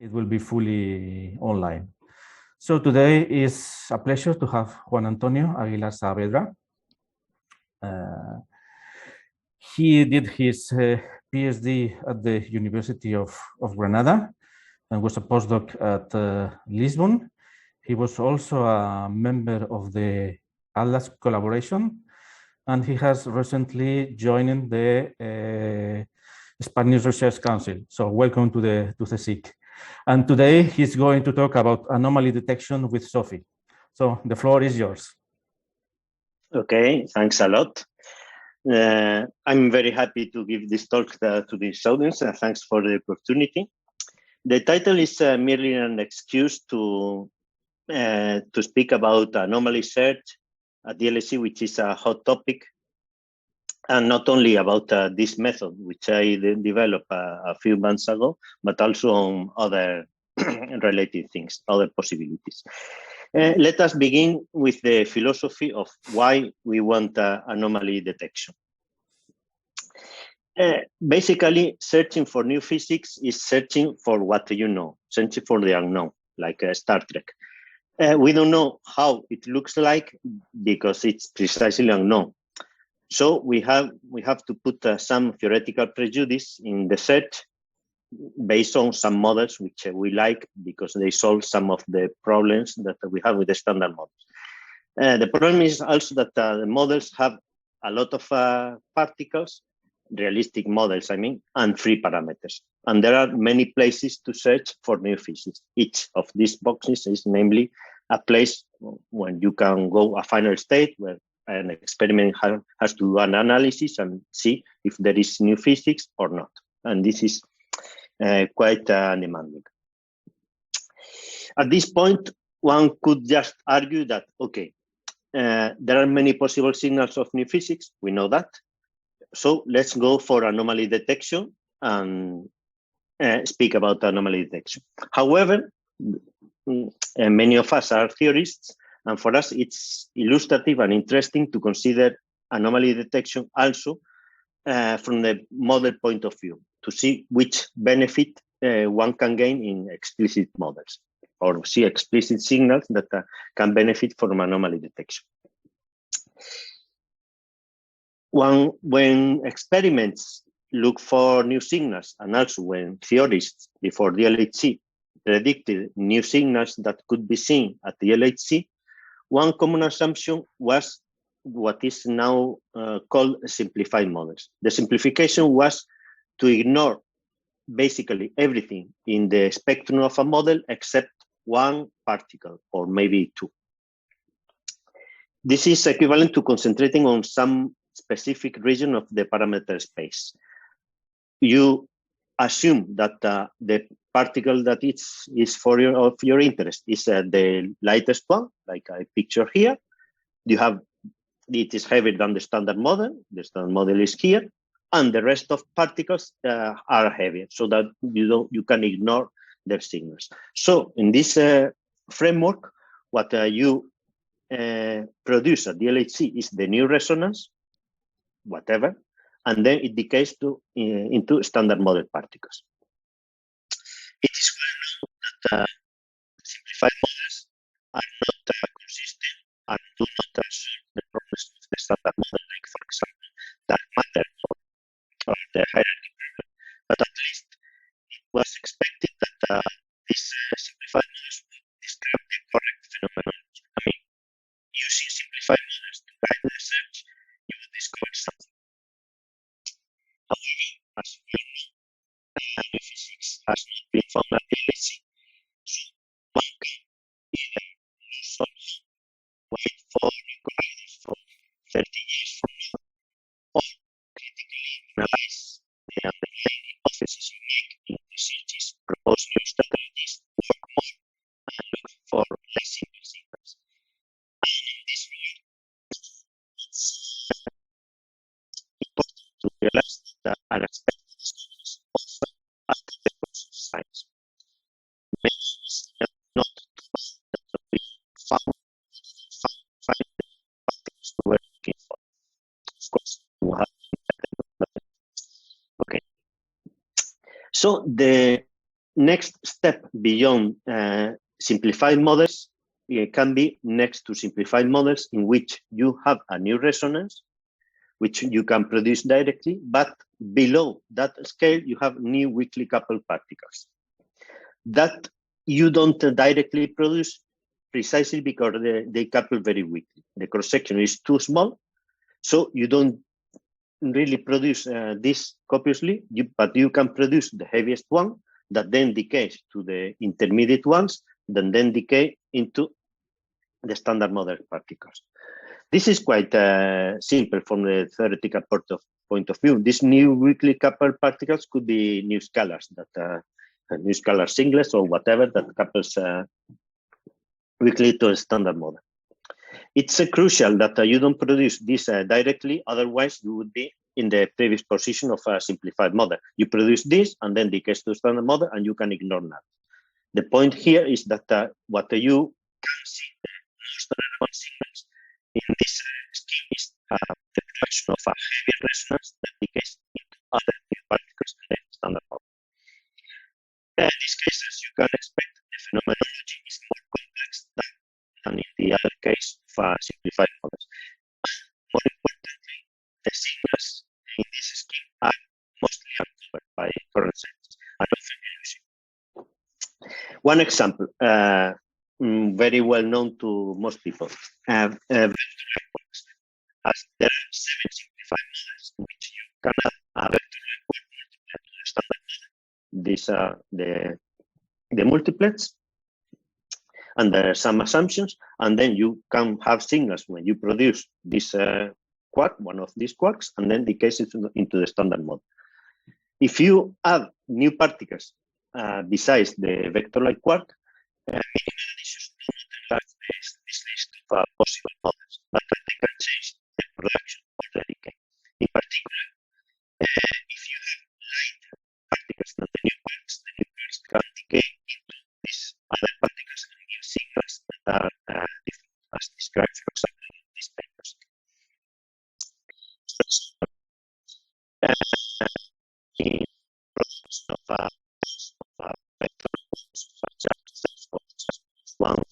it will be fully online. So today is a pleasure to have Juan Antonio Aguilar Saavedra. He did his PhD at the University of Granada and was a postdoc at Lisbon. He was also a member of the ATLAS collaboration, and he has recently joined the Spanish Research Council. So welcome to the CSIC. And today he's going to talk about anomaly detection with Sofi. So the floor is yours. Okay, thanks a lot. I'm very happy to give this talk to this audience. Thanks for the opportunity. The title is merely an excuse to speak about anomaly search at the LHC, which is a hot topic, and not only about this method, which I developed a few months ago, but also on other related things, other possibilities. Let us begin with the philosophy of why we want anomaly detection. Basically, searching for new physics is searching for what you know, searching for the unknown, like Star Trek. We don't know how it looks like because it's precisely unknown. So we have to put some theoretical prejudice in the search based on some models which we like because they solve some of the problems that we have with the standard models. The problem is also that the models have a lot of particles, realistic models, I mean, and free parameters. And there are many places to search for new physics. Each of these boxes is namely a place when you can go a final state where an experiment has to do an analysis and see if there is new physics or not. And this is quite demanding. At this point, one could just argue that, okay, there are many possible signals of new physics, we know that. So let's go for anomaly detection and speak about anomaly detection. However, many of us are theorists, and for us it's illustrative and interesting to consider anomaly detection also from the model point of view, to see which benefit one can gain in explicit models, or see explicit signals that can benefit from anomaly detection. When experiments look for new signals, and also when theorists before the LHC predicted new signals that could be seen at the LHC, one common assumption was what is now called simplified models. The simplification was to ignore basically everything in the spectrum of a model except one particle, or maybe two. This is equivalent to concentrating on some specific region of the parameter space. You assume that the particle that is of your interest is the lightest one, like I picture here. It is heavier than the standard model. The standard model is here, and the rest of particles are heavier, so that you can ignore their signals. So in this framework, what you produce at the LHC is the new resonance, whatever, and then it decays into standard model particles. It is well known that simplified models are not consistent and do not solve the problems of the standard model, like, for example, dark matter or the hierarchy problem. But at least it was expected that these simplified models would describe the correct phenomenology. I mean, using simplified models to guide the research, you would discover something. However, as we know, new physics has not been found at the LHC, so one can either lose hope, wait for new corrections from 30 years from now, or critically analyze the underlying hypotheses you make in researches, propose new strategies, work more, and look for less simple signals. And in this regard, it's important to realize that unexpected discoveries often at the course of science. Many is not that we found the particles we were looking for. Of course, we have okay. So the next step beyond simplified models, it can be next to simplified models in which you have a new resonance, which you can produce directly, but below that scale, you have new weakly coupled particles that you don't directly produce precisely because they couple very weakly. The cross-section is too small, so you don't really produce this copiously, but you can produce the heaviest one that then decays to the intermediate ones, that then decay into the standard model particles. This is quite simple from the theoretical point of view. These new weakly coupled particles could be new scalars, that new scalar singlets or whatever that couples weakly to a standard model. It's crucial that you don't produce this directly, otherwise you would be in the previous position of a simplified model. You produce this and then decays to a standard model and you can ignore that. The point here is that what you can see, the most relevant signals in this scheme is the production of a heavy resonance that decays into other new particles in the standard model. In these cases, you can expect the phenomenology is more complex than in the other case of simplified models. More importantly, the signals in this scheme are mostly uncovered by current science and often elusive. One example, very well known to most people, vector networks. As there are 7 simplified models in which you can add a vector network multiplet to the standard model. These are the multiplets, and there are some assumptions, and then you can have signals when you produce this quark, one of these quarks, and then decays into the standard model. If you add new particles besides the vector-like quark, minimal additions do not enlarge this list of possible models, but they can change the production or the decay. In particular, if you have light particles than the new quarks can decay into these other particles and give signals that are different, as described, for example, in these papers. In production of vector such as one,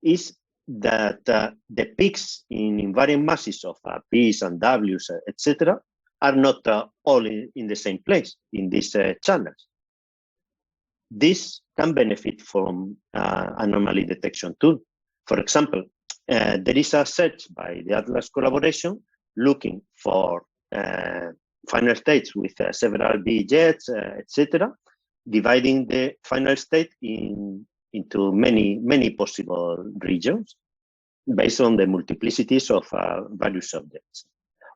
is that the peaks in invariant masses of P's and W's, etc., are not all in the same place in these channels. This can benefit from anomaly detection tool. For example, there is a search by the Atlas collaboration looking for final states with several B jets, etc., dividing the final state into many possible regions based on the multiplicities of various objects.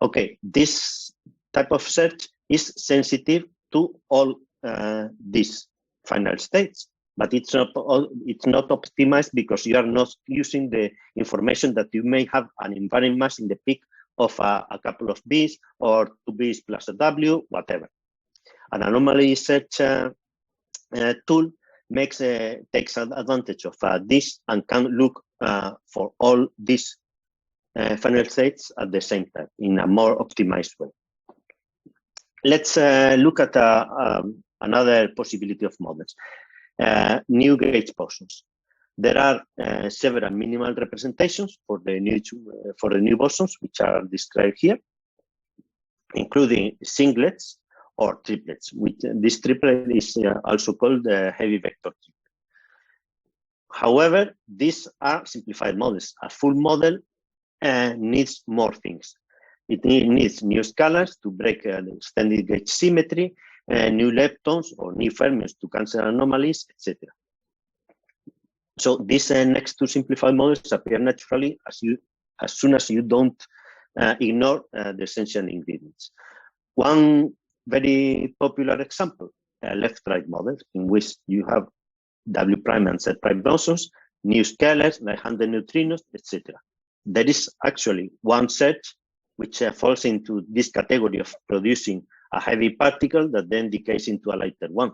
Okay, this type of search is sensitive to all these final states, but it's not optimized because you are not using the information that you may have an invariant mass in the peak of a couple of B's or 2 B's plus a W, whatever. An anomaly search tool takes advantage of this and can look for all these final states at the same time in a more optimized way. Let's look at another possibility of models, new gauge bosons. There are several minimal representations for the new bosons, which are described here, including singlets or triplets. This triplet is also called the heavy vector triplet. However, these are simplified models. A full model needs more things. It needs new scalars to break the extended gauge symmetry, new leptons or new fermions to cancel anomalies, etc. So these next two simplified models appear naturally as soon as you don't ignore the essential ingredients. One very popular example, a left-right model, in which you have W prime and Z prime bosons, new scalars, right-handed neutrinos, etc. There is actually one set which falls into this category of producing a heavy particle that then decays into a lighter one.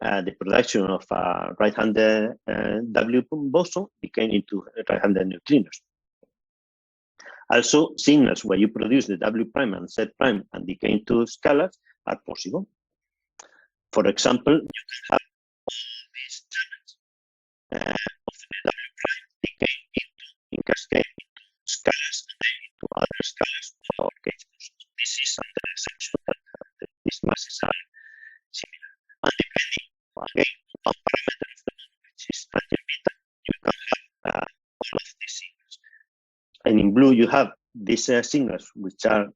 The production of a right-handed W boson decaying into right-handed neutrinos. Also, signals where you produce the W prime and Z prime and decay into scalars are possible. For example, you can have all these channels of the W prime decay in cascade into scalars and then into other scalars without gauge bosons. This is under the assumption that these masses are similar. And depending, again, on one parameter of the model, which is tangent beta, you can have all of these signals. And in blue, you have these signals, which are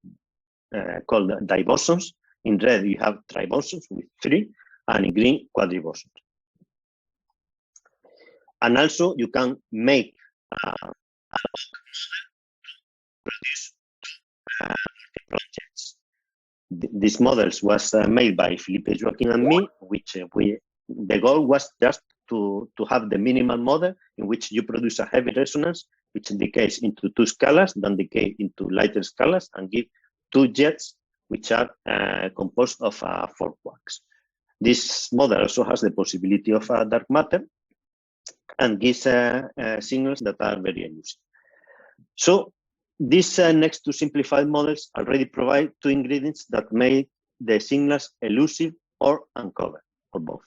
called dibosons. In red, you have tribosons with 3, and in green, quadribosons. And also, you can make an model to produce multi-projects. These models was made by Felipe, Joaquin, and me, which the goal was just to have the minimal model in which you produce a heavy resonance, which decays into 2 scalars, then decay into lighter scalars, and give 2 jets, which are composed of 4 quarks. This model also has the possibility of dark matter and gives signals that are very elusive. So these next two simplified models already provide 2 ingredients that make the signals elusive or uncovered, or both.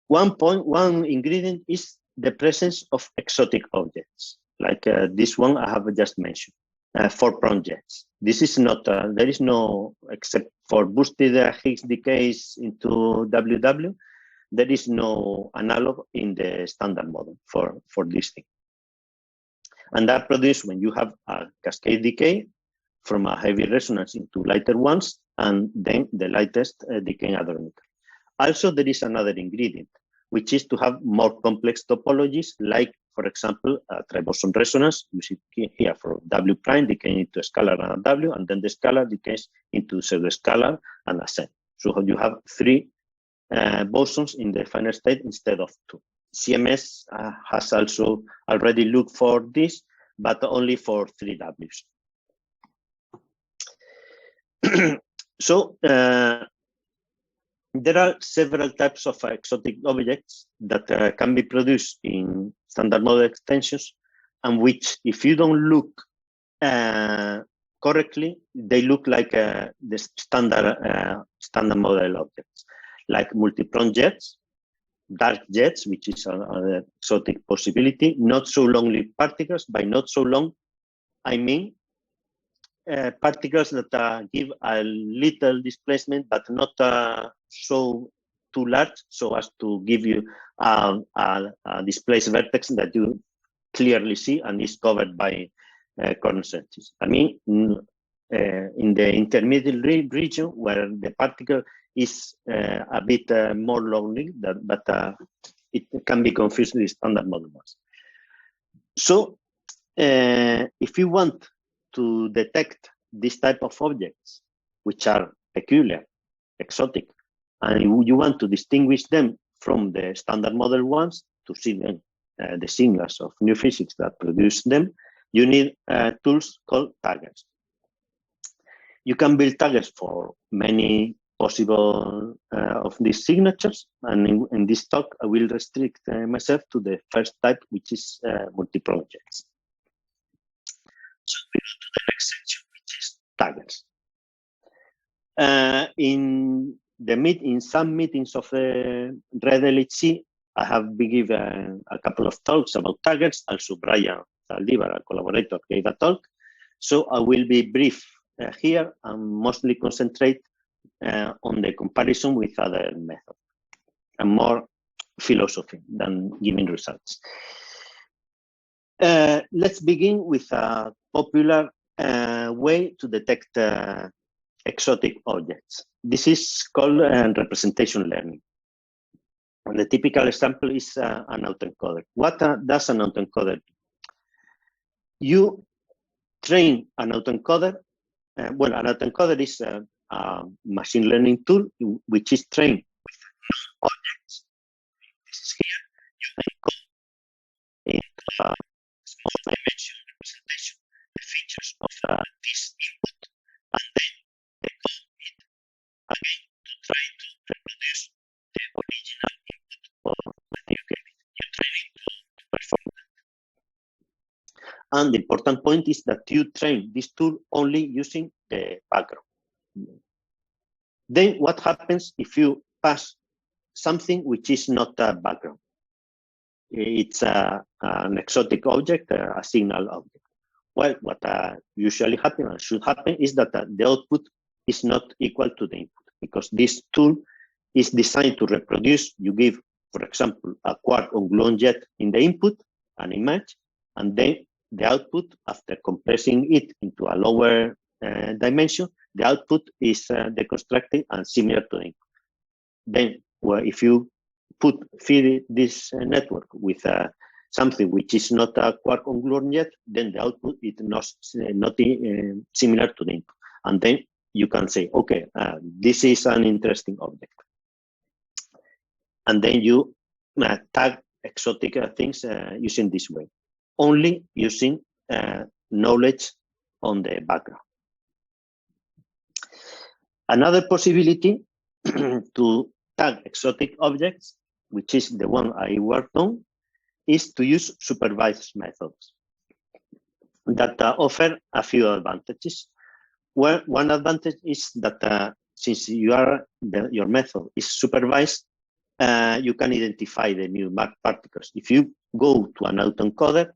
One ingredient is the presence of exotic objects, like this one I have just mentioned. 4-prong jets. This is not, there is no, except for boosted Higgs decays into WW, there is no analog in the standard model for this thing. And that produces when you have a cascade decay from a heavy resonance into lighter ones, and then the lightest decaying hadronic. Also, there is another ingredient, which is to have more complex topologies, like, for example, a triboson resonance. You see here for W prime decaying into a scalar and a W, and then the scalar decays into pseudo-scalar and a Z. So you have 3 bosons in the final state instead of 2. CMS has also already looked for this, but only for 3 Ws. So there are several types of exotic objects that can be produced in standard model extensions, and which, if you don't look correctly, they look like the standard model objects, like multi-prong jets, dark jets, which is an exotic possibility, not so longly particles. By not so long, I mean particles that give a little displacement, but not so too large, so as to give you a displaced vertex that you clearly see and is covered by corner surfaces. I mean, in the intermediate region where the particle is a bit more lonely, but it can be confused with standard model ones. So if you want to detect this type of objects, which are peculiar, exotic, and you want to distinguish them from the standard model ones to see them, the signals of new physics that produce them, you need tools called taggers. You can build taggers for many possible of these signatures, and in this talk I will restrict myself to the first type, which is multi-prong jets. So we go to the next section, which is taggers. In some meetings of the Red LHC, I have been given a couple of talks about taggers. Also, Brian Zaldivar, a collaborator, gave a talk. So I will be brief here and mostly concentrate on the comparison with other methods, and more philosophy than giving results. Let's begin with a popular way to detect exotic objects. This is called representation learning. And the typical example is an autoencoder. What does an autoencoder do? You train an autoencoder. Well, an autoencoder is a machine learning tool which is trained with objects. This is here. You encode into a small dimension representation the features of this input, and then encode it again to try to reproduce the original input when you gave it. You train it to perform that. And the important point is that you train this tool only using the background. Then what happens if you pass something which is not a background? It's an exotic object, a signal object. Well, what usually happens and should happen is that the output is not equal to the input, because this tool is designed to reproduce. You give, for example, a quark on gluon jet in the input, an image, and then the output, after compressing it into a lower dimension, the output is deconstructed and similar to the input. Then, well, if you feed this network with something which is not a quark on gluon jet, then the output is not similar to the input. And then you can say, okay, this is an interesting object. And then you tag exotic things using this way, only using knowledge on the background. Another possibility to tag exotic objects, which is the one I worked on, is to use supervised methods that offer a few advantages. Well, one advantage is that since your method is supervised, you can identify the new particles. If you go to an autoencoder,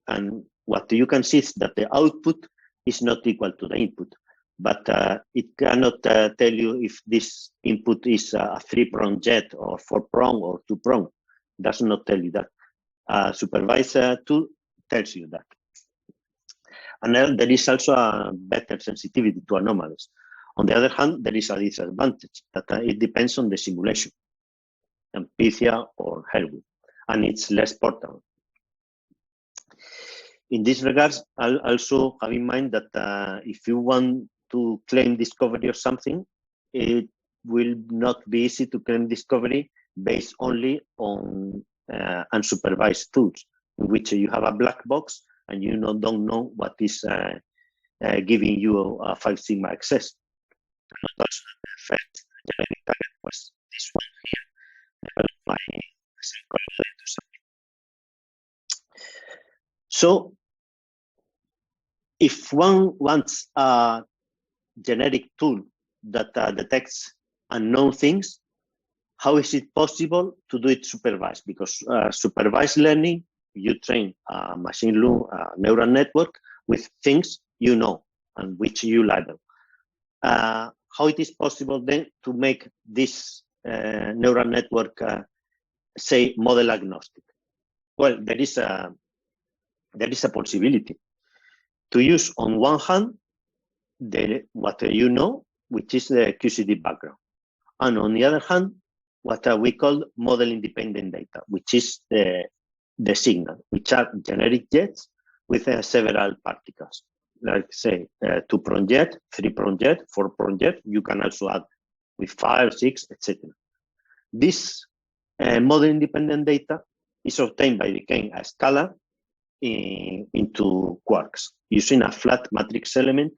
and what you can see is that the output is not equal to the input, but it cannot tell you if this input is a 3-prong jet or 4-prong or 2-prong. Does not tell you that. Supervised tool tells you that. And then there is also a better sensitivity to anomalies. On the other hand, there is a disadvantage that it depends on the simulation, Pythia or Hellwig, and it's less portable. In this regards, I'll also have in mind that if you want to claim discovery of something, it will not be easy to claim discovery based only on unsupervised tools, in which you have a black box and you don't know what is giving you a 5 sigma access. And also the first generic target was this one here, developed by psychology to submit. So if one wants a generic tool that detects unknown things, how is it possible to do it supervised? Because supervised learning, you train a machine learning neural network with things you know and which you label. How it is possible then to make this neural network, say, model agnostic? Well, there is a possibility to use, on one hand, what you know, which is the QCD background, and on the other hand, what we call model-independent data, which is the signal, which are generic jets with several particles, like say 2-prong jet, 3-prong jet, 4-prong jet. You can also add with 5, 6, etc. This model-independent data is obtained by decaying a scalar into quarks using a flat matrix element,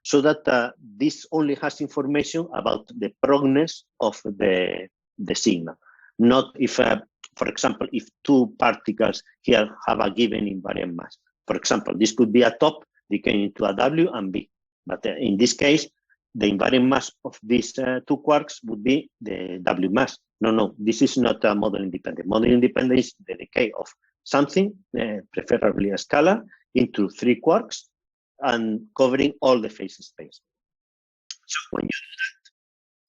so that this only has information about the prongness of the signal. Not if, for example, if 2 particles here have a given invariant mass. For example, this could be a top decaying into a W and B. But in this case, the invariant mass of these 2 quarks would be the W mass. No, this is not a model independent. Model independent is the decay of something, preferably a scalar, into 3 quarks and covering all the phase space. So when you do that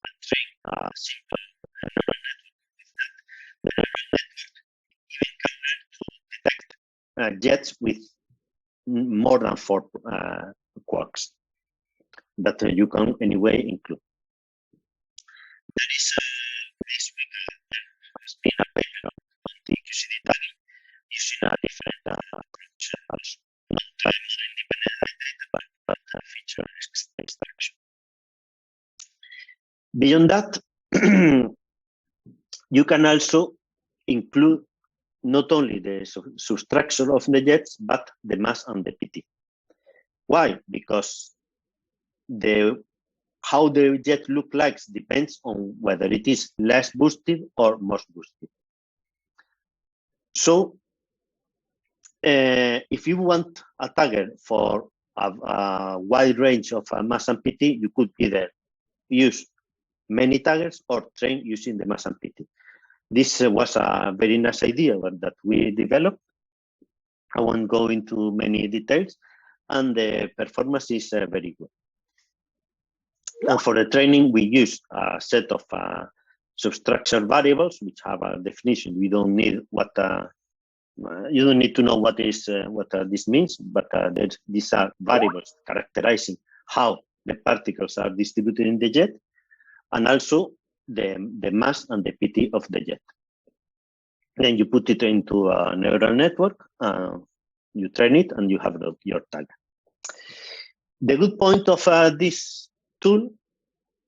and train a simple neural network with that, the neural jets with more than 4 quarks that you can anyway include. There is this has been available on the QCD tagging using a different approach, also non-time independent but feature extraction. Beyond that, you can also include not only the substructure of the jets, but the mass and the PT. Why? Because how the jet looks like depends on whether it is less boosted or more boosted. So if you want a tagger for a wide range of mass and PT, you could either use many taggers or train using the mass and PT. This was a very nice idea that we developed. I won't go into many details, and the performance is very good. And for the training, we use a set of substructure variables which have a definition. We don't need what you don't need to know what is what this means, but these are variables characterizing how the particles are distributed in the jet, and also the mass and the PT of the jet. Then you put it into a neural network, you train it, and you have your tag. The good point of this tool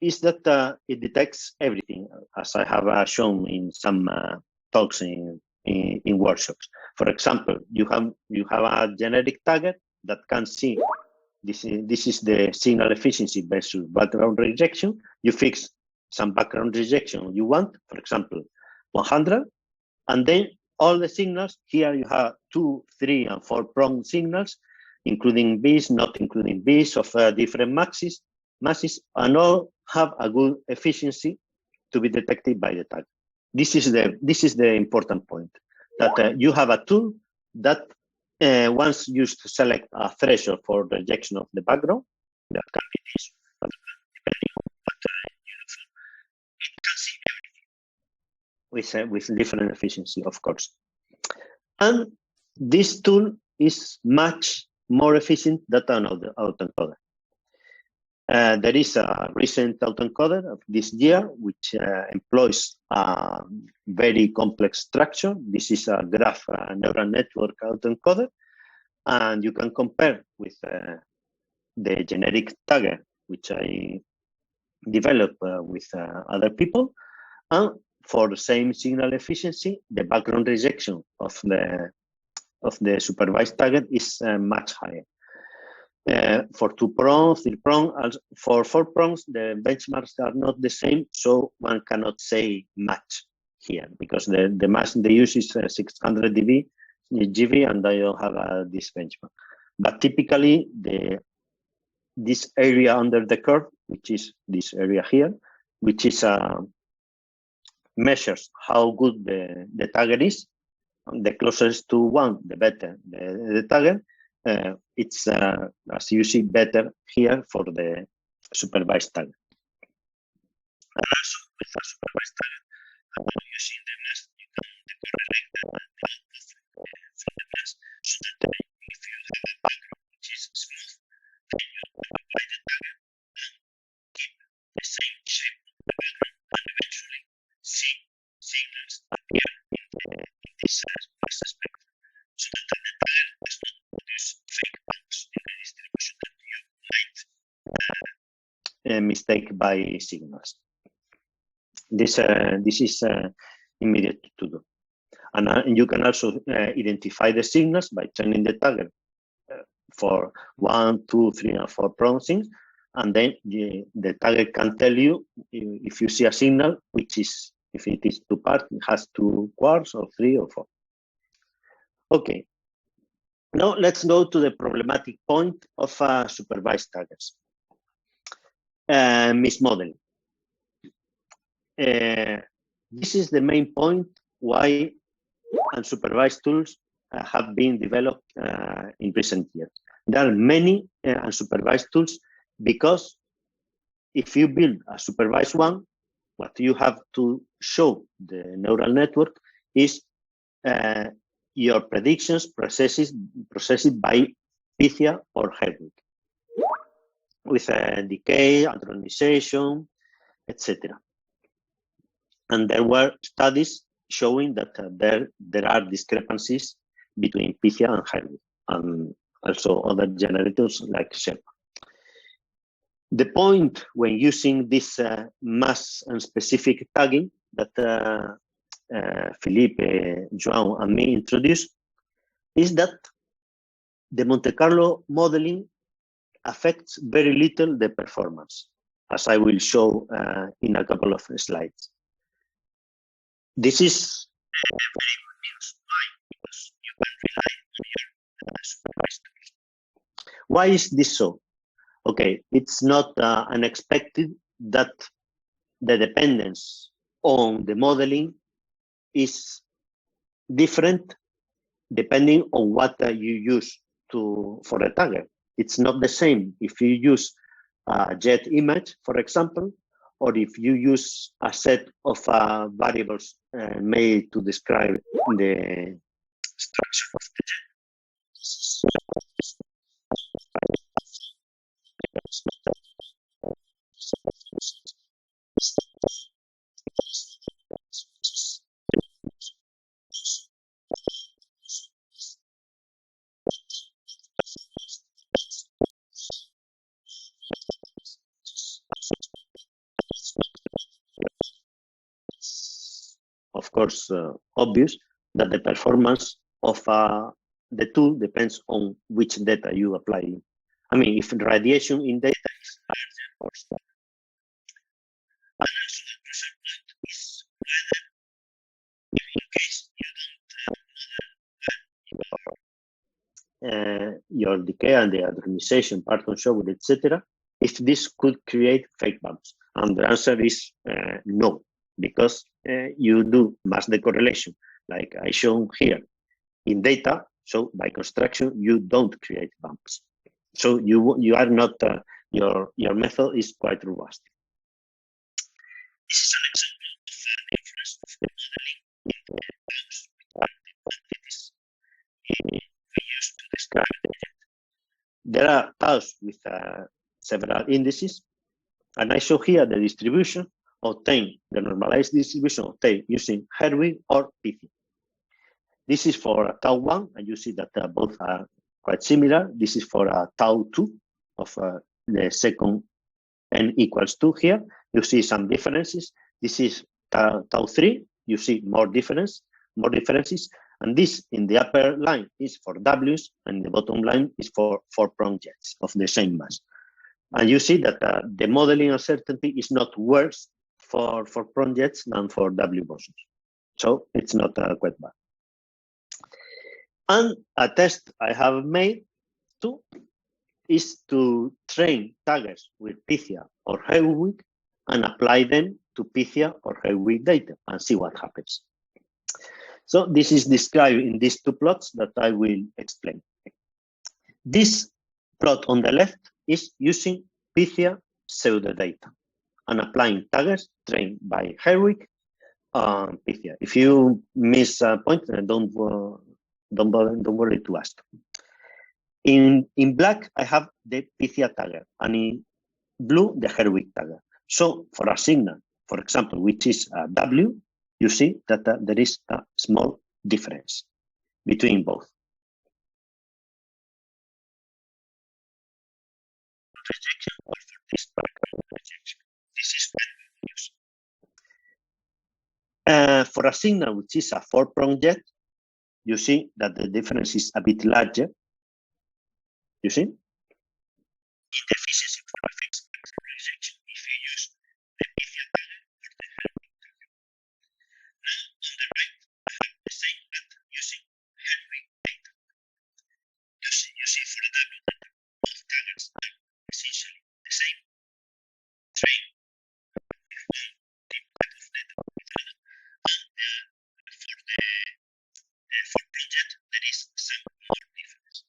is that it detects everything, as I have shown in some talks in workshops. For example, you have a generic tagger that can see this is the signal efficiency versus background rejection. You fix some background rejection you want, for example, 100, and then all the signals, here you have 2, 3, and 4 prong signals, including Bs, not including Bs of different masses, and all have a good efficiency to be detected by the tag. This is the important point, that you have a tool that once you select a threshold for rejection of the background, that can be this, depending on what you look for, it can see everything with different efficiency, of course. And this tool is much more efficient than an autoencoder. There is a recent autoencoder of this year which employs a very complex structure. This is a graph neural network autoencoder, and you can compare with the generic tagger which I developed with other people, and for the same signal efficiency, the background rejection of the supervised tagger is much higher. For 2 prongs, 3 prongs, for 4 prongs, the benchmarks are not the same, so one cannot say much here because the mass they use is 600 GV, and I don't have this benchmark. But typically, this area under the curve, which is this area here, which is measures how good the tagger is. The closest to 1, the better the tagger. It's, as you see, better here for the supervised tagger. And also with a supervised tagger, when using the mass, you can correlate the output from the mass, so that if you have a background which is smooth, then you apply the tagger and keep the same shape of the background, and eventually see signals appear in this mass spectrum, so that the tagger does not produce fake bumps in the distribution that you might mistake by signals. This is immediate to do, and you can also identify the signals by training the tagger for 1, 2, 3, and 4 prongs, and then the tagger can tell you if you see a signal which is, if it is 2 parts, it has 2 quarks or 3 or 4. Okay. Now let's go to the problematic point of supervised taggers. Mismodeling. This is the main point why unsupervised tools have been developed in recent years. There are many unsupervised tools because if you build a supervised one, what you have to show the neural network is your predictions processed by Pythia or Hedwig, with a decay, hadronization, etc. And there were studies showing that there are discrepancies between Pythia and Hedwig, and also other generators like Sherpa. The point when using this mass and specific tagging that Felipe, João, and me introduced is that the Monte Carlo modeling affects very little the performance, as I will show in a couple of slides. This is very good news. Why? Because you can rely on your supervised tools. Why is this so? Okay, it's not unexpected that the dependence on the modeling is different depending on what you use for a tagger. It's not the same if you use a jet image, for example, or if you use a set of variables made to describe the structure of the jet. Of course, obvious that the performance of the tool depends on which data you apply. I mean, if radiation in data is larger or smaller. And also the pressure point is whether, in case you don't your decay and the hadronization, Parton show, etc., if this could create fake bumps. And the answer is no, because you do mass decorrelation, like I shown here in data. So by construction, you don't create bumps. So you are not your method is quite robust. This is an example of the difference of the modeling in the bumps between the quantities we use to describe the jet. There are taus with several indices, and I show here the distribution obtained, the normalized distribution obtained using Hedwig or Pythia. This is for tau 1, and you see that both are quite similar. This is for tau 2 of the second n equals 2 here. You see some differences. This is tau 3. You see more differences. And this in the upper line is for Ws, and the bottom line is for 4-prong jets of the same mass. And you see that the modeling uncertainty is not worse for 4-prong jets than for W bosons. So it's not quite bad. And a test I have made too is to train taggers with Pythia or Hedwig and apply them to Pythia or Hedwig data and see what happens. So this is described in these two plots that I will explain. This plot on the left is using Pythia pseudodata and applying taggers trained by Hedwig on Pythia. If you miss a point, don't worry to ask. In black, I have the Pythia tagger, and in blue, the Hedwig tagger. So for a signal, for example, which is W, you see that there is a small difference between both. Rejection or for this particular rejection. This is what we use. For a signal which is a 4-prong jet, you see that the difference is a bit larger. You see? In the efficiency for a fixed spectral rejection, if you use the Pythia tagger or the Hedwig tagger. Now, on the right, I have the same method using Hedwig data. You see for the W data, both taggers are essentially the same. Train with one deep type of data with another. And for the 4-prong jet, there is some more difference.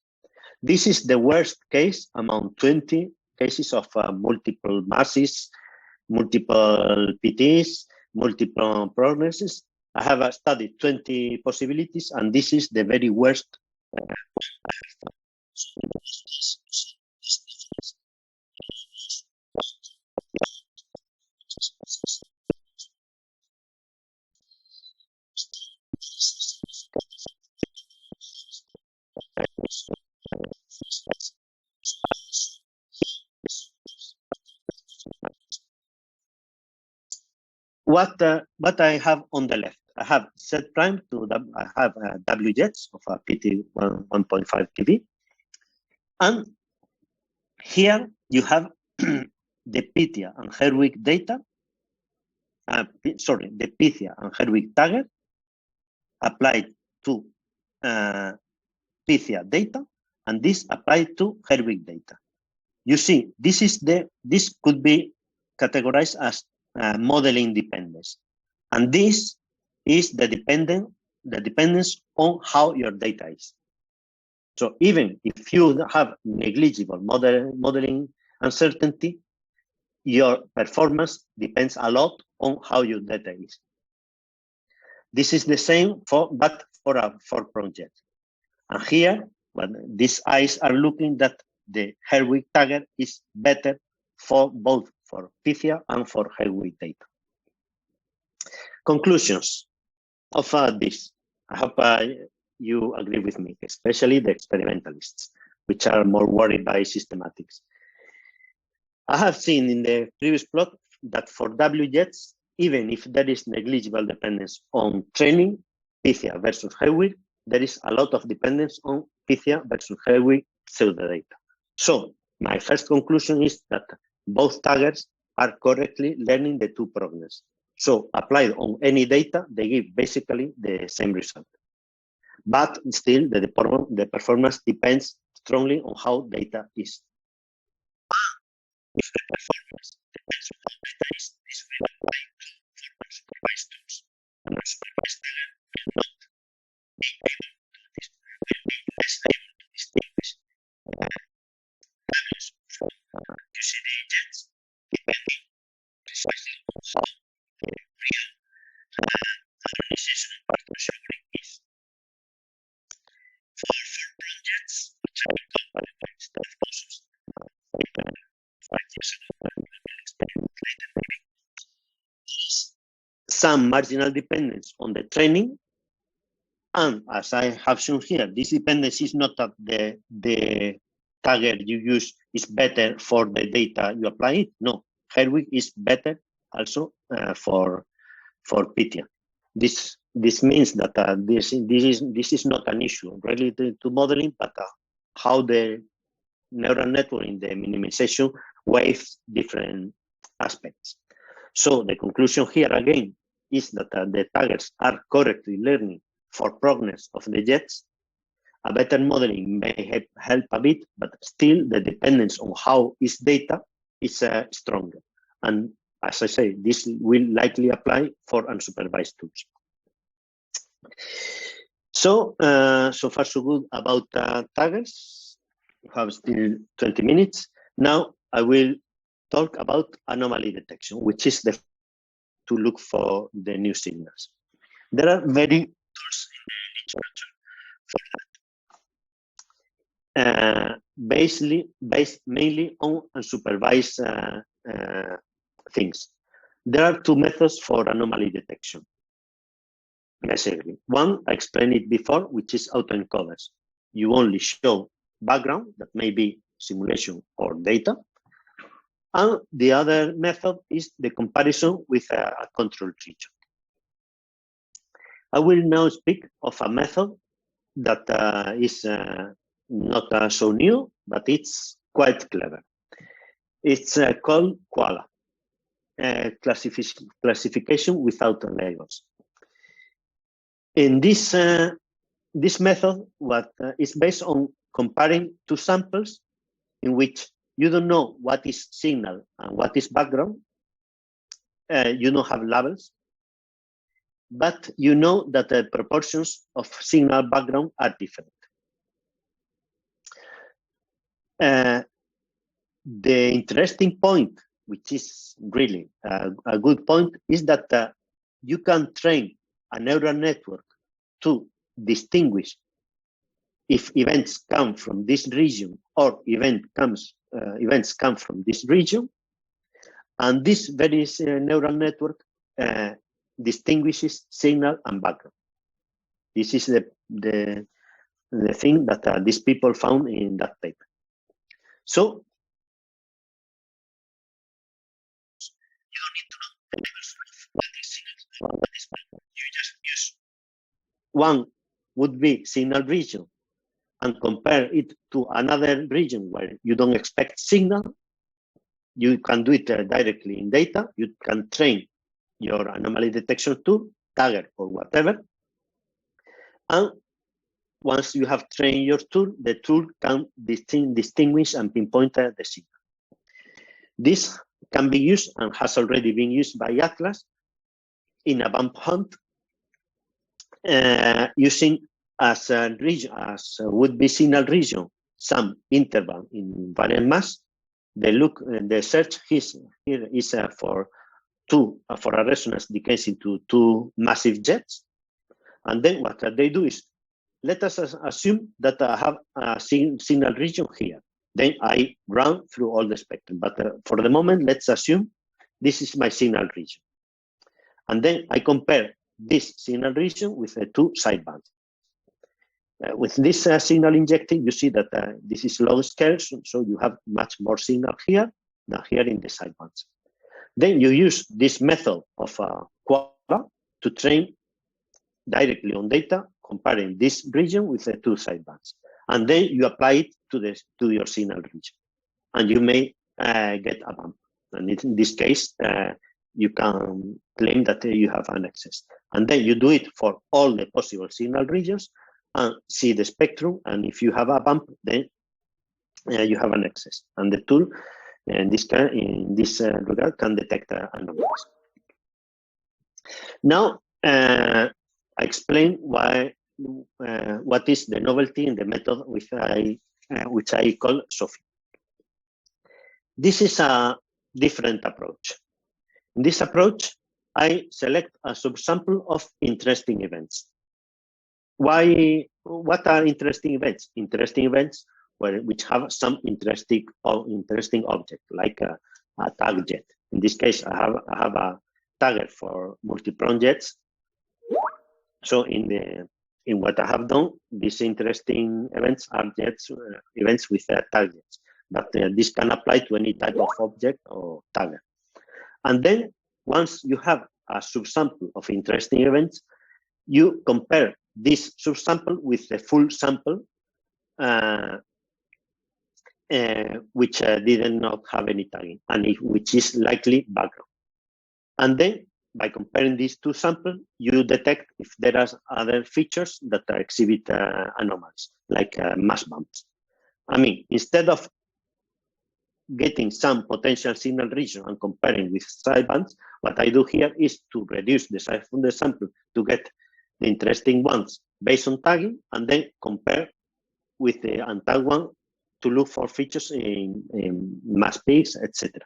This is the worst case among 20 cases of multiple masses, multiple PTs, multiple prognosis, I have studied 20 possibilities, and this is the very worst. What I have on the left, I have Z prime to I have WJets of a PT 1.5 TV, and here you have the Pythia and Herwig data. Sorry, the Pythia and Herwig tagger applied to Pythia data, and this applied to Herwig data. You see, this could be categorized as modeling dependence, and this is the dependence on how your data is. So even if you have negligible modeling uncertainty, your performance depends a lot on how your data is. This is the same but for a project. And here, when these eyes are looking that the Herwig tagger is better for both for Pythia and for Herwig data. Conclusions of this. I hope you agree with me, especially the experimentalists, which are more worried by systematics. I have seen in the previous plot that for WJets, even if there is negligible dependence on training, Pythia versus Herwig, there is a lot of dependence on Pythia versus Herwig pseudodata. So my first conclusion is that both taggers are correctly learning the two prognostics. So applied on any data, they give basically the same result. But still, the performance depends strongly on how data is. If the performance depends on how data is, this will apply for unsupervised tools. An unsupervised tagger will not be able to less able to distinguish values from QCD jets, depending precisely on how the real organization and partner sharing is. For projects, which I will talk about instead of process, 5 years ago, I will explain later maybe. Some marginal dependence on the training, and as I have shown here, this dependence is not that the tagger you use is better for the data you apply it. No, Herwig is better also for Pythia. This means that this is not an issue related to modeling, but how the neural network in the minimization weighs different aspects. So the conclusion here again is that the taggers are correctly learning for progress of the jets. A better modeling may help a bit, but still the dependence on how is data is stronger. And as I say, this will likely apply for unsupervised tools. So, so far so good about taggers. We have still 20 minutes. Now I will talk about anomaly detection, which is the to look for the new signals. There are many tools in the literature for that. Based mainly on unsupervised things. There are two methods for anomaly detection. Basically, one, I explained it before, which is autoencoders. You only show background that may be simulation or data. And the other method is the comparison with a control region. I will now speak of a method that is not so new, but it's quite clever. It's called Koala, classification without labels. In this method, what is based on comparing two samples in which you don't know what is signal and what is background. You don't have labels, but you know that the proportions of signal background are different. The interesting point, which is really a good point, is that you can train a neural network to distinguish if events come from this region or events come from this region. And this very neural network distinguishes signal and background. This is the thing that these people found in that paper. So you don't need to know the levels of what is signal and what is background. You just use one would be signal region and compare it to another region where you don't expect signal. You can do it directly in data. You can train your anomaly detection tool, Tagger or whatever. And once you have trained your tool, the tool can distinguish and pinpoint the signal. This can be used and has already been used by Atlas in a bump hunt using as a region, as would-be signal region, some interval in variant mass. The search here is for a resonance decays into two massive jets. And then what they do is, let us assume that I have a signal region here. Then I run through all the spectrum. But for the moment, let's assume this is my signal region. And then I compare this signal region with the two sidebands. With this signal injected, you see that this is long scale, so you have much more signal here than here in the sidebands. Then you use this method of Quora to train directly on data, comparing this region with the two sidebands. And then you apply it to your signal region. And you may get a bump. And in this case, you can claim that you have an excess. And then you do it for all the possible signal regions and see the spectrum. And if you have a bump, then you have an excess. And the tool in this regard can detect anomalies. Now, I explain what is the novelty in the method which I call SOFIE. This is a different approach. In this approach, I select a subsample of interesting events. What are interesting events? Interesting events which have some interesting object, like a tag jet. In this case, I have a tagger for multi-prong jets. So in what I have done, these interesting events are events with tag jets. But this can apply to any type of object or tagger. And then once you have a subsample of interesting events, you compare this subsample with the full sample, which did not have any tagging, and which is likely background. And then by comparing these two samples, you detect if there are other features that exhibit anomalies, like mass bumps. I mean, instead of getting some potential signal region and comparing with sidebands, what I do here is to reduce the size of the sample to get the interesting ones based on tagging, and then compare with the untagged one to look for features in mass peaks, etc.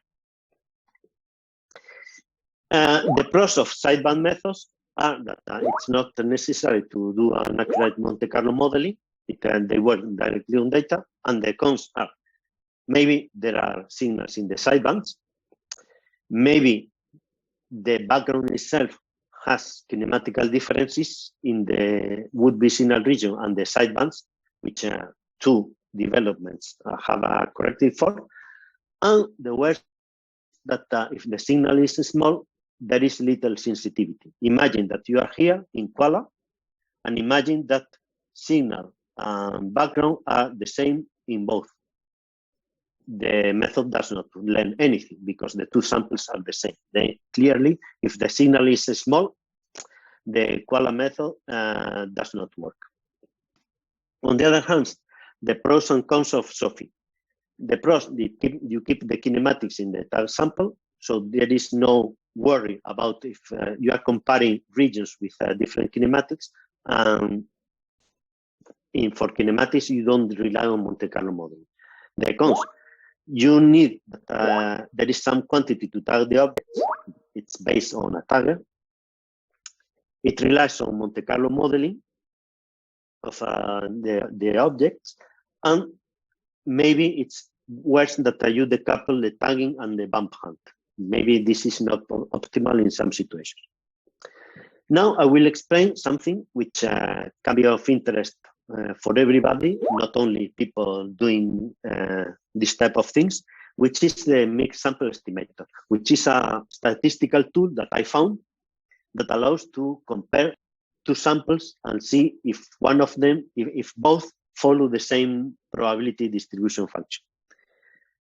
The pros of sideband methods are that it's not necessary to do an accurate Monte Carlo modeling. They work directly on data, and the cons are maybe there are signals in the sidebands. Maybe the background itself has kinematical differences in the would-be signal region and the sidebands, which two developments have corrected for. And the worst that if the signal is small, there is little sensitivity. Imagine that you are here in Kuala, and imagine that signal and background are the same in both. The method does not learn anything because the two samples are the same. Clearly, if the signal is small, the Kuala method does not work. On the other hand, the pros and cons of SOFIE. The pros, you keep the kinematics in the tag sample, so there is no worry about if you are comparing regions with different kinematics. For kinematics, you don't rely on Monte Carlo modeling. The cons, you need there is some quantity to tag the objects. It's based on a tagger. It relies on Monte Carlo modeling of the objects, and maybe it's worse that you decouple the tagging and the bump hunt. Maybe this is not optimal in some situations. Now I will explain something which can be of interest for everybody, not only people doing this type of things, which is the mixed sample estimator, which is a statistical tool that I found that allows to compare two samples and see if one of them, if both follow the same probability distribution function.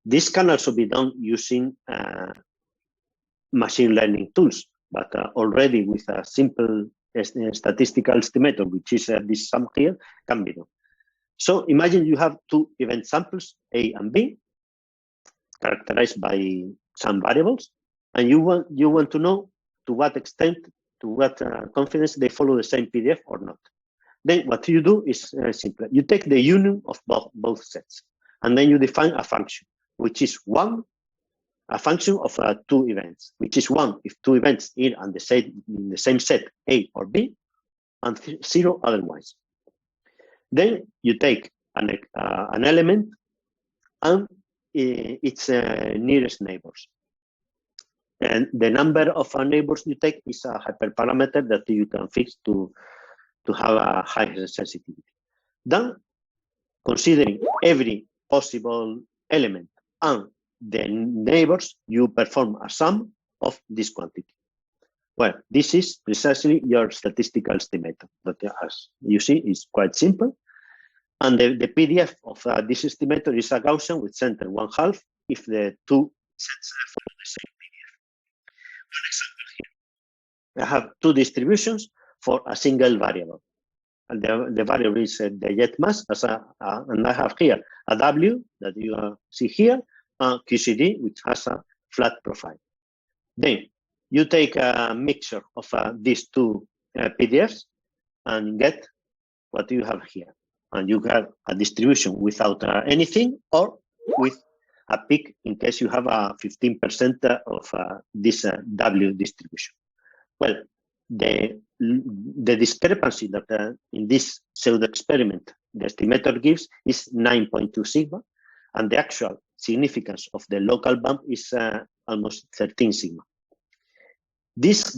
This can also be done using machine learning tools, but already with a simple statistical estimator, which is this sum here, can be done. So imagine you have two event samples, A and B, characterized by some variables, and you want to know to what extent, to what confidence they follow the same PDF or not. Then what you do is simple. You take the union of both sets, and then you define a function, which is one, a function of two events, which is one if two events are in the same set A or B, and zero otherwise. Then you take an element and its nearest neighbors. And the number of neighbors you take is a hyperparameter that you can fix to have a higher sensitivity. Then, considering every possible element and the neighbors, you perform a sum of this quantity. Well, this is precisely your statistical estimator that, as you see, is quite simple. And the PDF of this estimator is a Gaussian with center 1/2 if the two sets follow the same PDF. One example here. I have two distributions for a single variable. And the variable is the jet mass, and I have here a W that you see here, and QCD, which has a flat profile. Then you take a mixture of these two PDFs and get what you have here. And you have a distribution without anything, or with a peak in case you have a 15% of this W distribution. Well, the discrepancy that in this pseudo experiment the estimator gives is 9.2 sigma, and the actual significance of the local bump is almost 13 sigma. This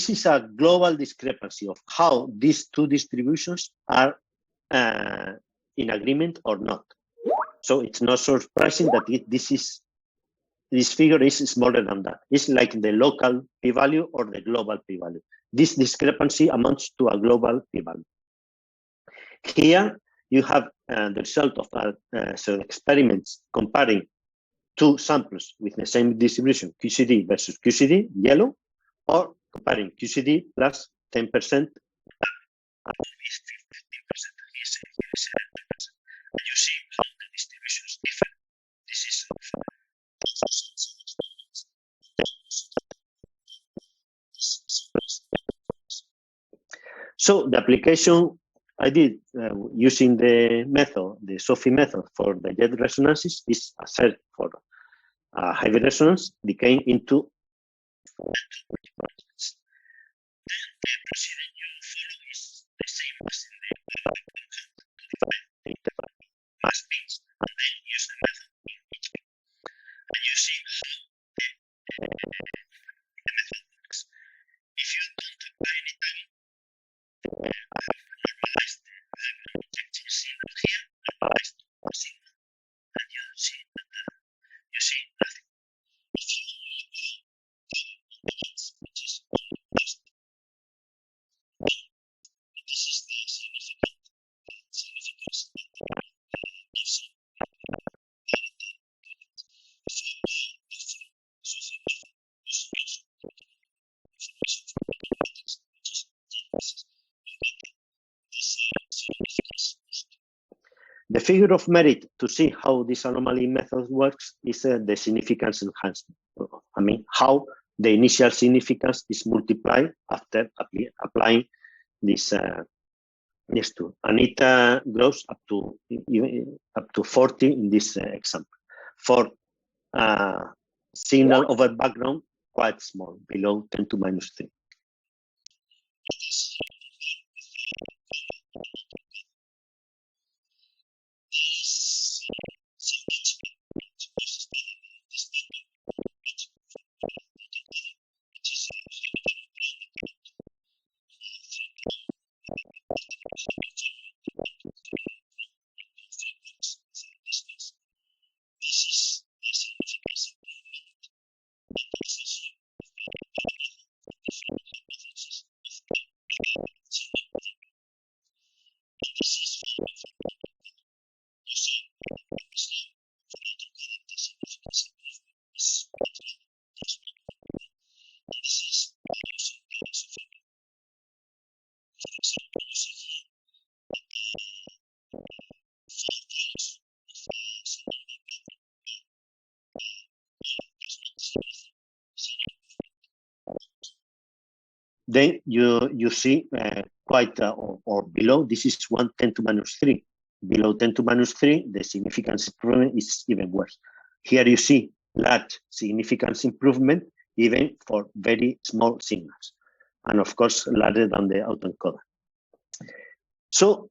is a global discrepancy of how these two distributions are in agreement or not. So it's not surprising that this figure is smaller than that. It's like the local p-value or the global p-value. This discrepancy amounts to a global p-value. Here you have the result of experiments comparing two samples with the same distribution, QCD versus QCD, yellow, or comparing QCD plus 10%, and you see how the distributions differ. This is so the application I did using the method, the SOFIE method for the jet resonances, is a search for heavy resonance decaying into projects. The procedure you follow is the same as in the to define the interval mass means, and then use the method in each case. And you see how the method works. If you don't apply any tagging, I have normalized the objective signal here, normalized to a signal, and you see that you see nothing. If you which is only plus, this is the significance that you see. The figure of merit to see how this anomaly method works is the significance enhancement. I mean, how the initial significance is multiplied after applying this tool, and it grows up to 40 in this example. For signal over background, quite small, below 10⁻�3. Then you see quite or below, this is 1 10 to minus 3. Below 10 to minus 3, the significance improvement is even worse. Here you see large significance improvement even for very small signals, and of course larger than the autoencoder. So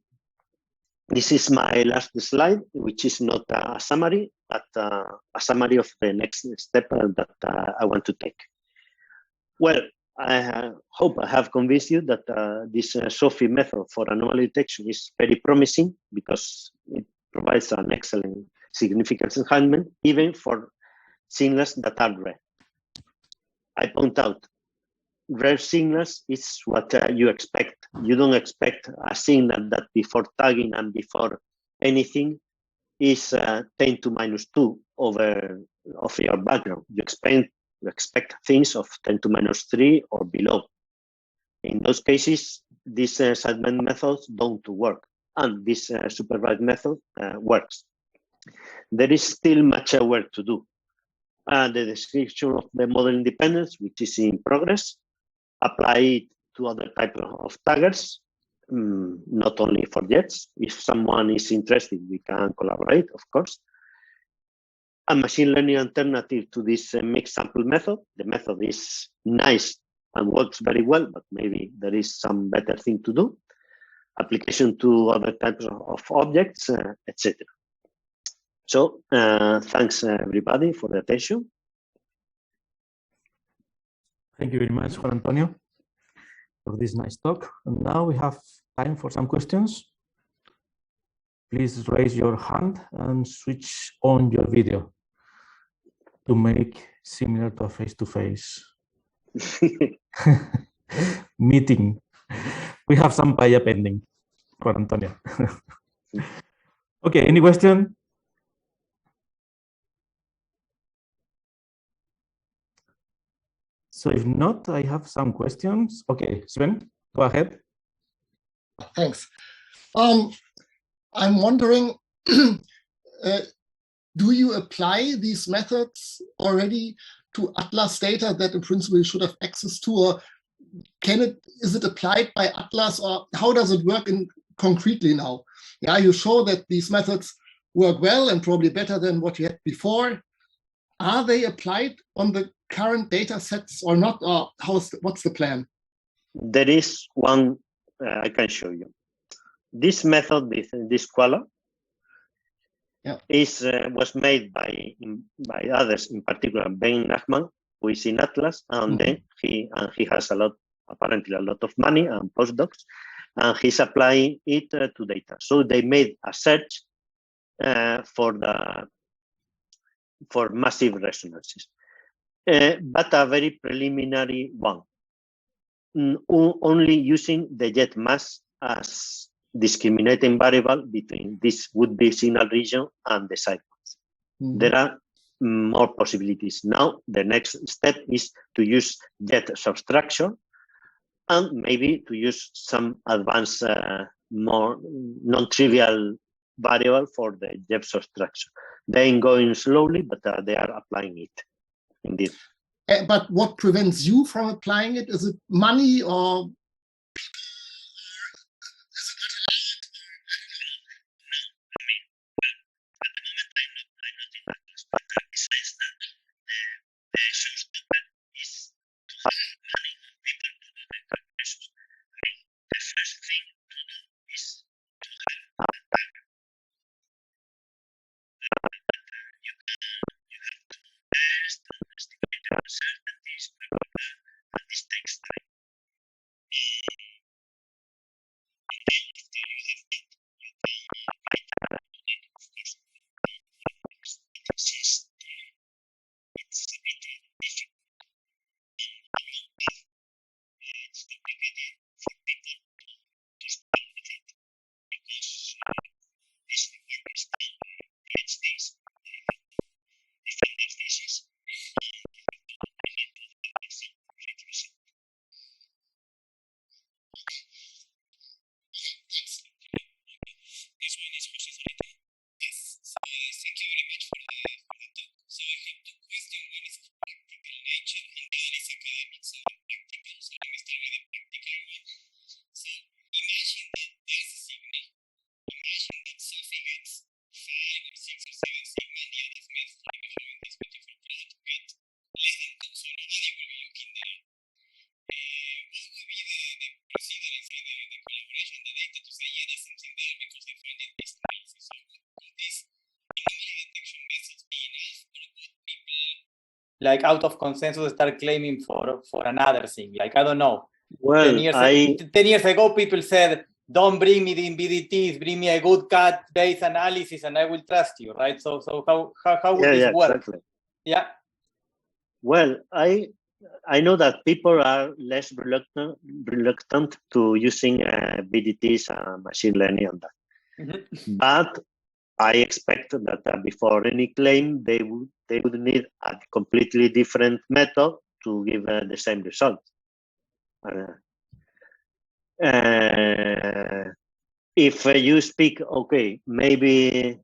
this is my last slide, which is not a summary, but a summary of the next step that I want to take. Well, I hope I have convinced you that this SOFIE method for anomaly detection is very promising because it provides an excellent significance enhancement, even for signals that are rare. I point out, rare signals is what you expect. You don't expect a signal that before tagging and before anything is 10 to minus 2 over of your background. You expect things of 10 to minus 3 or below. In those cases, these Sideband methods don't work, and this supervised method works. There is still much work to do. The description of the model independence, which is in progress, apply it to other types of taggers, not only for jets. If someone is interested, we can collaborate, of course. A machine learning alternative to this mixed sample method. The method is nice and works very well, but maybe there is some better thing to do. Application to other types of objects, etc. So thanks everybody for the attention. Thank you very much, Juan Antonio, for this nice talk. And now we have time for some questions. Please raise your hand and switch on your video to make similar to a face-to-face meeting. We have some paya pending, Juan Antonio. Okay, any question? So if not, I have some questions. Okay, Sven, go ahead. Thanks. I'm wondering, do you apply these methods already to Atlas data that in principle you should have access to, or is it applied by Atlas, or how does it work concretely now? Yeah, you show that these methods work well and probably better than what you had before. Are they applied on the current data sets or not? Or what's the plan? There is one I can show you. This method, this Koala, was made by others, in particular Ben Nachman, who is in Atlas, and then he has apparently a lot of money and postdocs, and he's applying it to data. So they made a search for massive resonances, but a very preliminary one, only using the jet mass as discriminating variable between this would-be signal region and the sidebands. There are more possibilities. Now, the next step is to use jet subtraction and maybe to use some advanced, more non-trivial variable for the jet subtraction. They're going slowly, but they are applying it, indeed. But what prevents you from applying it? Is it money or and this takes time. Like out of consensus start claiming for another thing. Like, I don't know. Well, 10 years ago, people said, don't bring me the NBDTs, bring me a good cut-based analysis and I will trust you, right? So how would this work? Exactly. Yeah. Well, I know that people are less reluctant to using BDTs and machine learning on that. Mm-hmm. But I expect that before any claim, they would need a completely different method to give the same result. If you speak, okay, maybe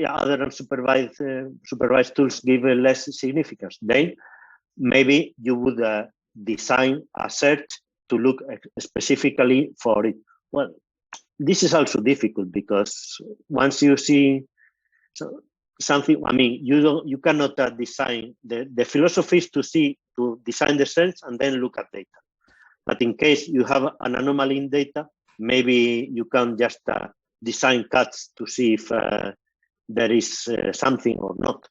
other unsupervised supervised tools give less significance, then maybe you would design a search to look specifically for it. Well, this is also difficult because once you see something, I mean, you cannot design. The philosophy is to design the search and then look at data. But in case you have an anomaly in data, maybe you can just design cuts to see if there is something or not.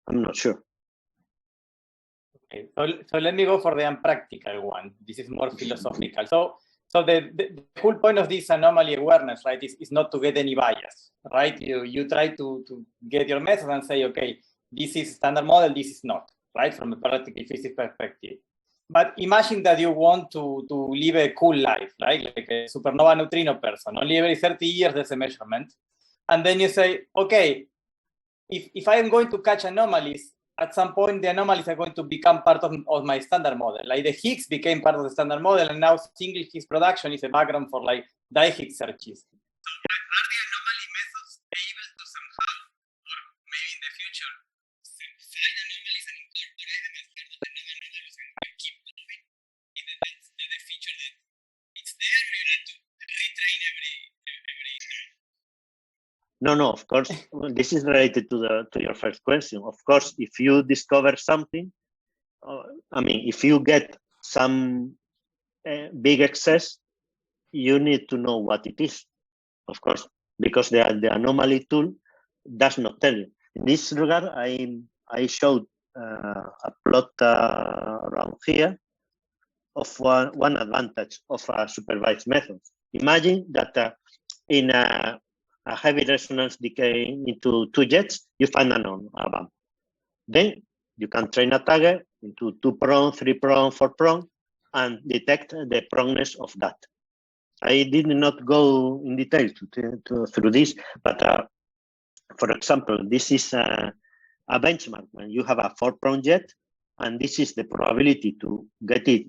I'm not sure. Okay, so let me go for the unpractical one. This is more philosophical. So the whole point of this anomaly awareness, right, is not to get any bias, right? You try to get your method and say, okay, this is standard model, this is not, right, from a practical physics perspective. But imagine that you want to live a cool life, right? Like a supernova neutrino person. Only every 30 years there's a measurement. And then you say, okay, if I am going to catch anomalies, at some point the anomalies are going to become part of my standard model. Like the Higgs became part of the standard model, and now single Higgs production is a background for like di-Higgs searches. So are the anomaly methods able to somehow, or maybe in the future, find anomalies and incorporate them as part of another models and keep moving? That's the feature that it's there, you have to retrain every time. No, of course, this is related to your first question. Of course, if you discover something, I mean, if you get some big excess, you need to know what it is, of course, because the anomaly tool does not tell you. In this regard, I showed a plot around here of one advantage of supervised methods. Imagine that in a heavy resonance decay into 2 jets, you find a bump. Then you can train a tagger into 2-prong, 3-prong, 4-prong, and detect the prongness of that. I did not go in detail through this, but for example, this is a benchmark. When you have a 4-prong jet, and this is the probability to get it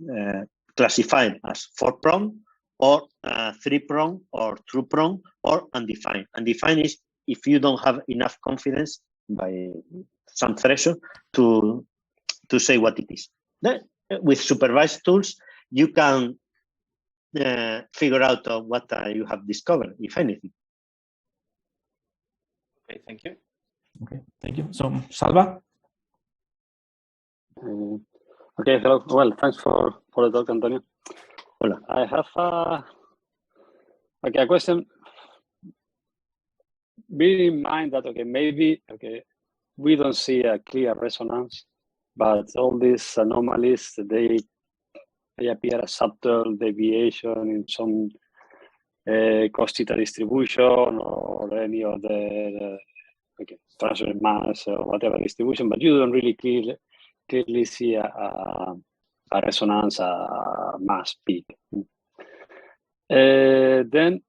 classified as 4-prong, or 3-prong, or 2-prong, or undefined. Undefined is if you don't have enough confidence by some threshold to say what it is. Then, with supervised tools, you can figure out what you have discovered, if anything. Okay, thank you. Okay, thank you. So, Salva? Okay, hello. Well, thanks for the talk, Antonio. Hola. I have a question. Bearing in mind that maybe we don't see a clear resonance but all these anomalies, they appear as subtle deviation in some cos theta distribution or any other transfer mass or whatever distribution, but you don't really clearly see a resonance, a mass peak. Then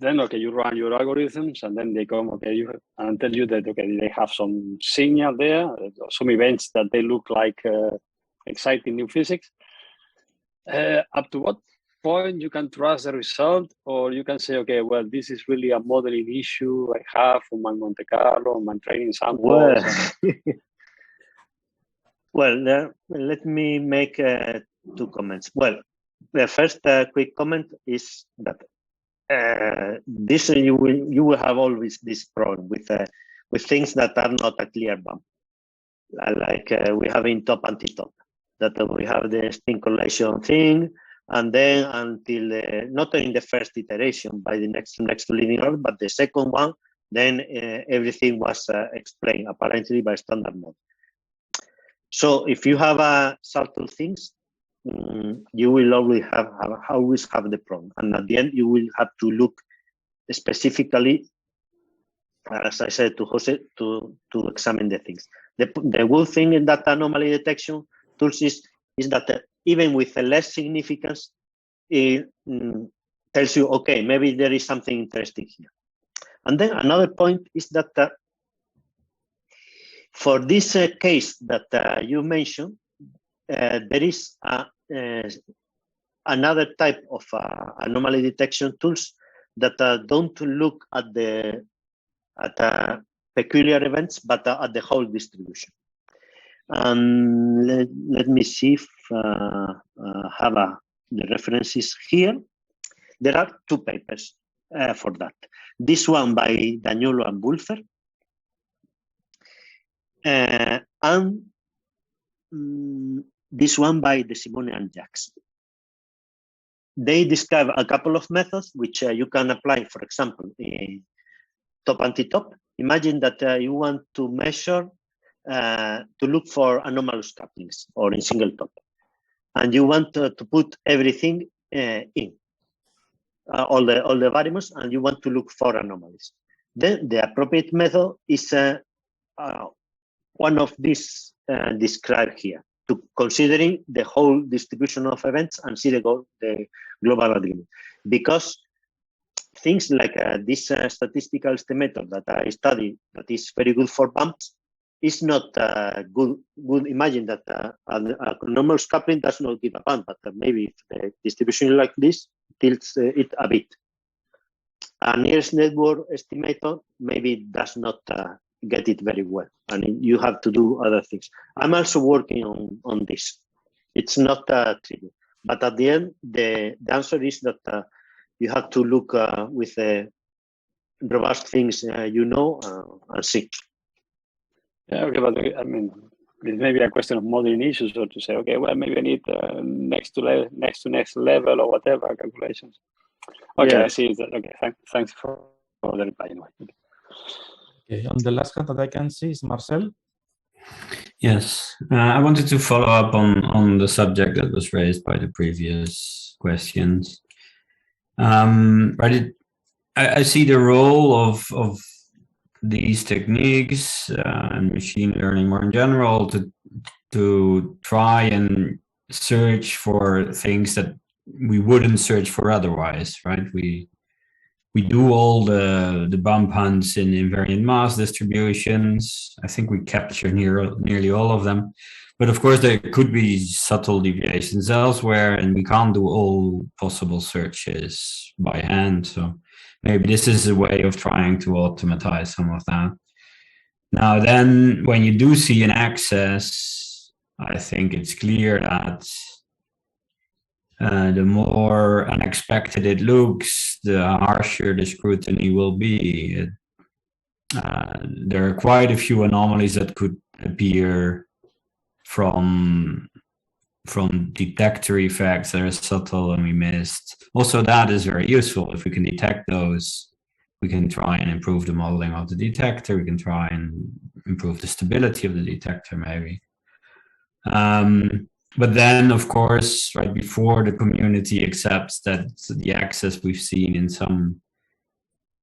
okay, you run your algorithms, and then they come, okay, and tell you that, okay, they have some signal there, some events that they look like exciting new physics. Up to what point you can trust the result, or you can say, okay, well, this is really a modeling issue I have on my Monte Carlo, on my training samples. Well, let me make 2 comments. Well, the first quick comment is that this you will have always this problem with things that are not a clear bump, like we have in top anti-top, that we have the spin correlation thing, and then until not in the first iteration by the next linear, but the second one, then everything was explained apparently by standard model. So if you have subtle things, you will always have the problem, and at the end you will have to look specifically, as I said to Jose, to examine the things. The good thing in that anomaly detection tools is that even with a less significance, it tells you, okay, maybe there is something interesting here. And then another point is that for this case that you mentioned, there is another type of anomaly detection tools that don't look at peculiar events, but at the whole distribution. Let me see if I have the references here. There are 2 papers for that. This one by Daniolo and Bulfer, and this one by De Simone and Jacques. They describe a couple of methods which you can apply, for example, in top anti-top. Imagine that you want to measure, to look for anomalous couplings or in single top, and you want to put everything in, all the variables, and you want to look for anomalies. Then the appropriate method is one of these described here, to considering the whole distribution of events and see the global agreement. Because things like this statistical estimator that I study, that is very good for bumps, is not good. Imagine that a anomalous coupling does not give a bump, but maybe if the distribution like this tilts it a bit. A nearest network estimator maybe does not get it very well, and you have to do other things. I'm also working on this. It's not trivial, but at the end, the answer is that you have to look with robust things, and see. Yeah, okay, but I mean, it may be a question of modeling issues, or to say, okay, well, maybe I need next to next level or whatever calculations. Okay, yeah. I see that. Okay, thanks for the reply anyway. Okay, and the last one that I can see is Marcel. Yes, I wanted to follow up on the subject that was raised by the previous questions. Right, I see the role of these techniques and machine learning more in general to try and search for things that we wouldn't search for otherwise, right? We do all the bump hunts in invariant mass distributions. I think we capture nearly all of them. But of course, there could be subtle deviations elsewhere, and we can't do all possible searches by hand. So maybe this is a way of trying to automatize some of that. Now, then, when you do see an access, I think it's clear that the more unexpected it looks, the harsher the scrutiny will be. There are quite a few anomalies that could appear from detector effects that are subtle and we missed. Also, that is very useful. If we can detect those, we can try and improve the modeling of the detector. We can try and improve the stability of the detector, maybe. But then, of course, right before the community accepts that the access we've seen in some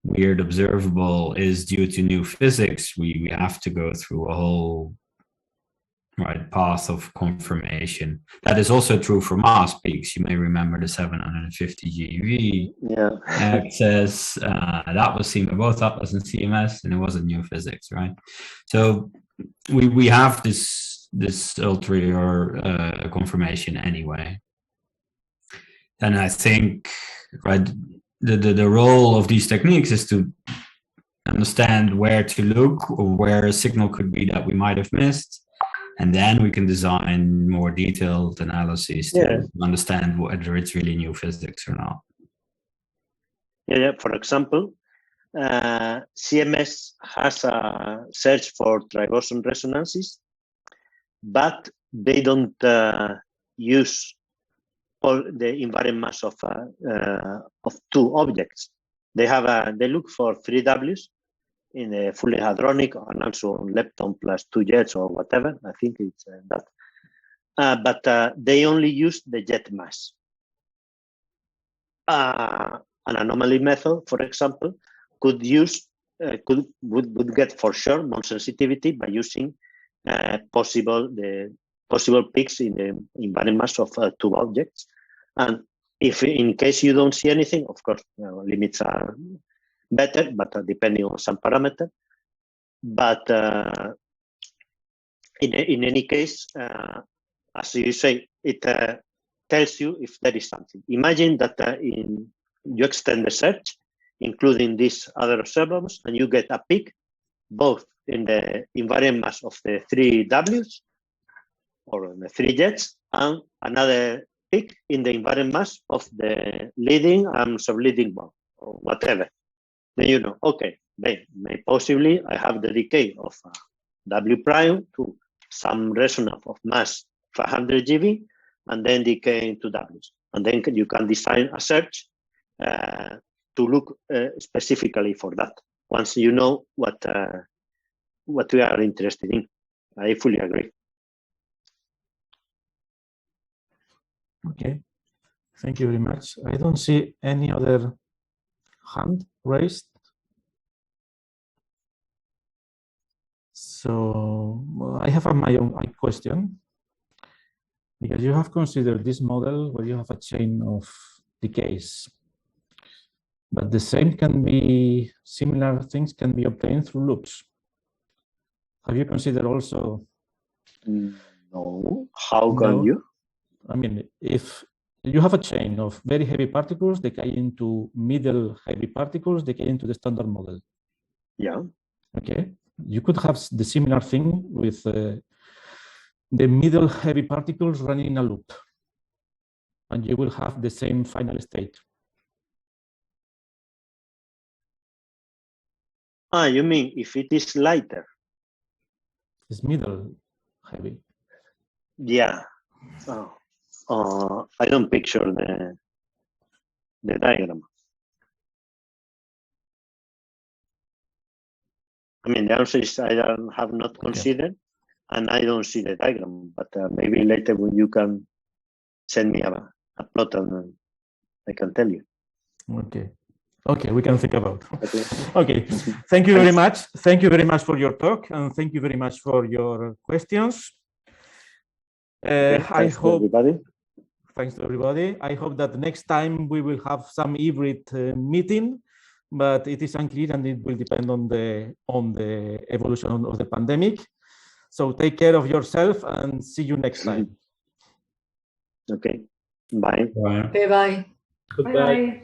weird observable is due to new physics, we have to go through a whole path of confirmation. That is also true for mass peaks. You may remember the 750 GeV access that was seen by both Atlas and CMS, and it wasn't new physics, right? So we have this ulterior confirmation anyway. And I think the role of these techniques is to understand where to look or where a signal could be that we might have missed. And then we can design more detailed analyses to understand whether it's really new physics or not. For example, CMS has a search for triboson resonances, but they don't use all the invariant mass of two objects. They look for 3 Ws in a fully hadronic and also on lepton plus 2 jets or whatever. I think it's that. But they only use the jet mass. An anomaly method, for example, would get for sure more sensitivity by using the possible peaks in the invariant mass of 2 objects. And if in case you don't see anything, of course, limits are better, but depending on some parameter. But in any case, as you say, it tells you if there is something. Imagine that you extend the search, including these other observables, and you get a peak both in the invariant mass of the 3 Ws or the 3 jets, and another peak in the invariant mass of the leading and subleading one, or whatever. Then you know, okay, then possibly I have the decay of W prime to some resonance of mass 500 GeV, and then decay into Ws. And then you can design a search to look specifically for that. Once you know what we are interested in. I fully agree. Okay, thank you very much. I don't see any other hand raised. So I have my own question, because you have considered this model where you have a chain of decays, but the same can be, similar things can be obtained through loops. Have you considered also? No, how can you? I mean, if you have a chain of very heavy particles decay into middle heavy particles decay into the standard model. Yeah. Okay. You could have the similar thing with the middle heavy particles running in a loop, and you will have the same final state. You mean if it is lighter? It's middle heavy. Yeah. I don't picture the diagram. I mean, the answer is I have not considered, and I don't see the diagram. But maybe later when you can send me a plot, and I can tell you. Okay. Okay, we can think about. Okay. Thank you very much. Thank you very much for your talk, and thank you very much for your questions. I hope. Everybody. Thanks to everybody. I hope that next time we will have some hybrid meeting, but it is unclear and it will depend on the evolution of the pandemic. So take care of yourself and see you next time. Okay. Bye. Bye. Okay, bye. Goodbye. Bye.